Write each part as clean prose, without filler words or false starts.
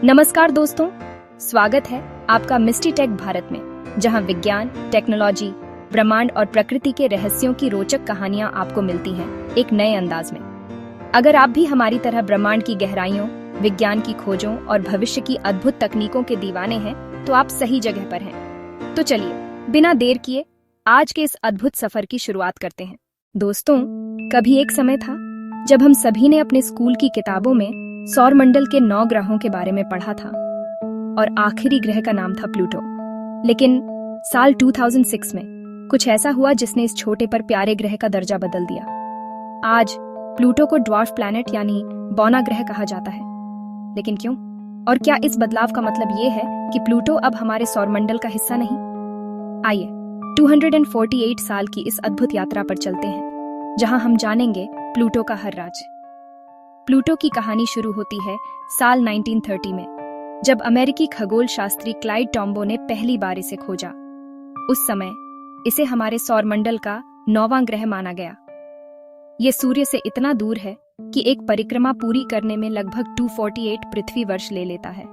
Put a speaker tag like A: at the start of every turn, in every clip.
A: नमस्कार दोस्तों, स्वागत है आपका मिस्टी टेक भारत में, जहां विज्ञान, टेक्नोलॉजी, ब्रह्मांड और प्रकृति के रहस्यों की रोचक कहानियां आपको मिलती हैं एक नए अंदाज में। अगर आप भी हमारी तरह ब्रह्मांड की गहराइयों, विज्ञान की खोजों और भविष्य की अद्भुत तकनीकों के दीवाने हैं, तो आप सही जगह पर हैं। तो चलिए, बिना देर किए आज के इस अद्भुत सफर की शुरुआत करते हैं। दोस्तों, कभी एक समय था जब हम सभी ने अपने स्कूल की किताबों में सौरमंडल के 9 ग्रहों के बारे में पढ़ा था और आखिरी ग्रह का नाम था प्लूटो। लेकिन साल 2006 में कुछ ऐसा हुआ जिसने इस छोटे पर प्यारे ग्रह का दर्जा बदल दिया। आज प्लूटो को ड्वार्फ प्लैनेट यानी बौना ग्रह कहा जाता है। लेकिन क्यों? और क्या इस बदलाव का मतलब ये है कि प्लूटो अब हमारे सौरमंडल का हिस्सा नहीं? आइए 248 साल की इस अद्भुत यात्रा पर चलते हैं, जहां हम जानेंगे प्लूटो का हर राज। प्लूटो की कहानी शुरू होती है साल 1930 में, जब अमेरिकी खगोल शास्त्री क्लाइड टॉम्बो ने पहली बार इसे खोजा। उस समय इसे हमारे सौरमंडल का 9वां ग्रह माना गया। ये सूर्य से इतना दूर है कि एक परिक्रमा पूरी करने में लगभग 248 पृथ्वी वर्ष ले लेता है।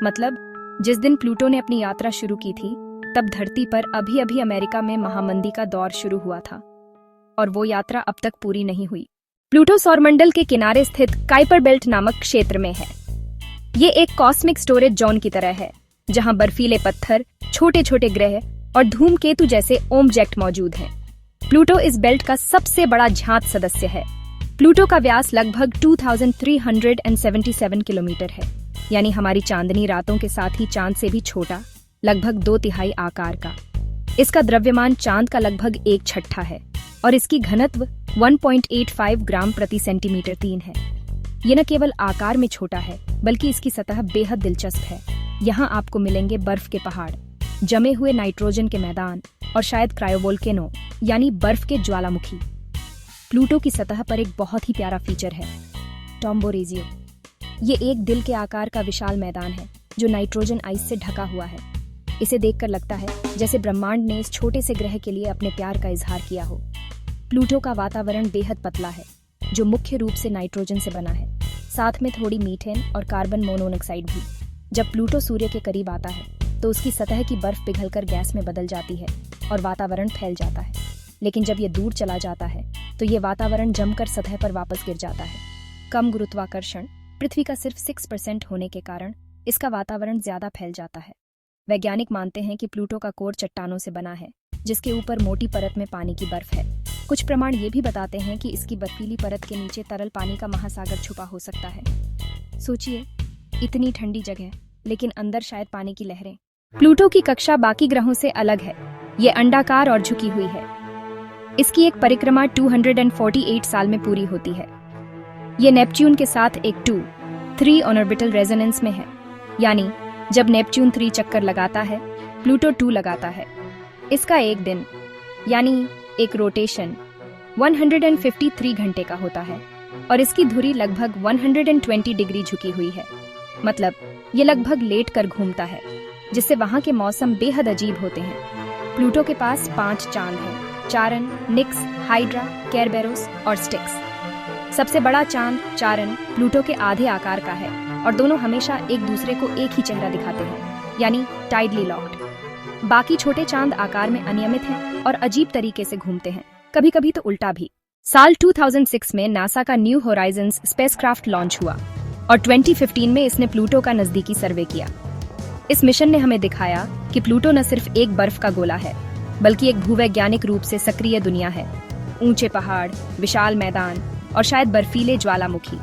A: मतलब जिस दिन प्लूटो ने अपनी यात्रा शुरू की थी, तब धरती पर अभी अभी अमेरिका में महामंदी का दौर शुरू हुआ था और वो यात्रा अब तक पूरी नहीं हुई। प्लूटो सौरमंडल के किनारे स्थित काइपर बेल्ट नामक क्षेत्र में है। ये एक कॉस्मिक स्टोरेज जोन की तरह है, जहां बर्फीले पत्थर, छोटे छोटे ग्रह और धूमकेतु जैसे ऑब्जेक्ट मौजूद हैं। प्लूटो इस बेल्ट का सबसे बड़ा ज्ञात सदस्य है। प्लूटो का व्यास लगभग 2377 किलोमीटर है, यानी हमारी चांदनी रातों के साथ ही चांद से भी छोटा, लगभग 2/3 आकार का। इसका द्रव्यमान चांद का लगभग 1/6 है और इसकी घनत्व 1.85 ग्राम प्रति सेंटीमीटर 3 है। ये न केवल आकार में छोटा है, बल्कि इसकी सतह बेहद दिलचस्प है। यहाँ आपको मिलेंगे बर्फ के पहाड़, जमे हुए नाइट्रोजन के मैदान और शायद क्रायोवोल्केनो यानी बर्फ के ज्वालामुखी। प्लूटो की सतह पर एक बहुत ही प्यारा फीचर है, टॉम्बोरेजियो। ये एक दिल के आकार का विशाल मैदान है जो नाइट्रोजन आइस से ढका हुआ है। इसे देखकर लगता है जैसे ब्रह्मांड ने इस छोटे से ग्रह के लिए अपने प्यार का इजहार किया हो। प्लूटो का वातावरण बेहद पतला है, जो मुख्य रूप से नाइट्रोजन से बना है, साथ में थोड़ी मीथेन और कार्बन मोनोऑक्साइड भी। जब प्लूटो सूर्य के करीब आता है, तो उसकी सतह की बर्फ पिघलकर गैस में बदल जाती है और वातावरण फैल जाता है। लेकिन जब ये दूर चला जाता है, तो ये वातावरण जमकर सतह पर वापस गिर जाता है। कम गुरुत्वाकर्षण पृथ्वी का सिर्फ 6% होने के कारण इसका वातावरण ज्यादा फैल जाता है। वैज्ञानिक मानते हैं कि प्लूटो का कोर चट्टानों से बना है, जिसके ऊपर मोटी परत में पानी की बर्फ है। कुछ प्रमाण ये भी बताते हैं कि इसकी बर्फीली परत के नीचे तरल पानी का महासागर छुपा हो सकता है। सोचिए, इतनी ठंडी जगह, लेकिन अंदर शायद पानी की लहरें। प्लूटो की कक्षा बाकी ग्रहों से अलग है। ये अंडाकार और झुकी हुई है। इसकी एक परिक्रमा 248 साल में पूरी होती है। ये नेपच्यून के साथ एक 2-3 ऑर्बिटल रेजोनेंस में है, यानी जब नेपच्यून 3 चक्कर लगाता है, प्लूटो 2 लगाता है। इसका एक दिन यानी एक रोटेशन 153 घंटे का होता है और इसकी धुरी लगभग 120 डिग्री झुकी हुई है। मतलब ये लगभग लेट कर घूमता है, जिससे वहां के मौसम बेहद अजीब होते हैं। प्लूटो के पास 5 चांद हैं: चारन, निक्स, हाइड्रा, केरबेरोस और स्टिक्स। सबसे बड़ा चांद चारन प्लूटो के आधे आकार का है और दोनों हमेशा एक दूसरे को एक ही चेहरा दिखाते हैं, यानी टाइडली लॉक्ड। बाकी छोटे चांद आकार में अनियमित हैं और अजीब तरीके से घूमते हैं, कभी कभी तो उल्टा भी। साल 2006 में नासा का न्यू होराइजन्स स्पेसक्राफ्ट लॉन्च हुआ और 2015 में इसने प्लूटो का नजदीकी सर्वे किया। इस मिशन ने हमें दिखाया कि प्लूटो न सिर्फ एक बर्फ का गोला है, बल्कि एक भूवैज्ञानिक रूप से सक्रिय दुनिया है। ऊंचे पहाड़, विशाल मैदान और शायद बर्फीले ज्वालामुखी।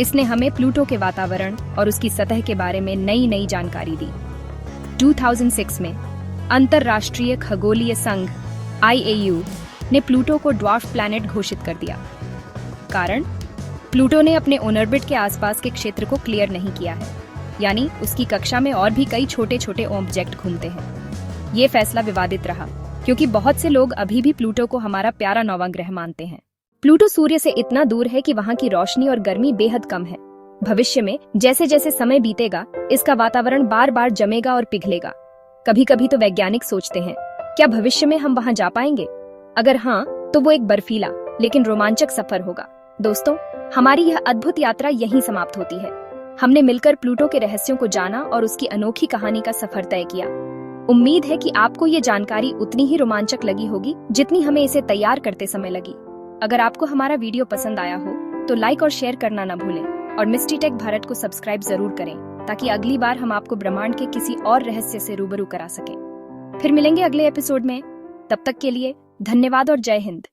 A: इसने हमें प्लूटो के वातावरण और उसकी सतह के बारे में नई जानकारी दी। 2006 में अंतरराष्ट्रीय खगोलीय संघ IAU ने प्लूटो को ड्वार्फ प्लैनेट घोषित कर दिया। कारण, प्लूटो ने अपने ऑर्बिट के आसपास के क्षेत्र को क्लियर नहीं किया है, यानी उसकी कक्षा में और भी कई छोटे छोटे ऑब्जेक्ट घूमते हैं। ये फैसला विवादित रहा, क्योंकि बहुत से लोग अभी भी प्लूटो को हमारा प्यारा 9वां ग्रह मानते हैं। प्लूटो सूर्य से इतना दूर है कि वहाँ की रोशनी और गर्मी बेहद कम है। भविष्य में जैसे जैसे समय बीतेगा, इसका वातावरण बार बार जमेगा और पिघलेगा। कभी कभी तो वैज्ञानिक सोचते हैं, क्या भविष्य में हम वहाँ जा पाएंगे? अगर हाँ, तो वो एक बर्फीला लेकिन रोमांचक सफर होगा। दोस्तों, हमारी यह अद्भुत यात्रा यहीं समाप्त होती है। हमने मिलकर प्लूटो के रहस्यों को जाना और उसकी अनोखी कहानी का सफर तय किया। उम्मीद है कि आपको ये जानकारी उतनी ही रोमांचक लगी होगी जितनी हमें इसे तैयार करते समय लगी। अगर आपको हमारा वीडियो पसंद आया हो तो लाइक और शेयर करना न भूलें और मिस्ट्री टेक भारत को सब्सक्राइब जरूर करें ताकि अगली बार हम आपको ब्रह्मांड के किसी और रहस्य से रूबरू करा सकें। फिर मिलेंगे अगले एपिसोड में। तब तक के लिए धन्यवाद और जय हिंद।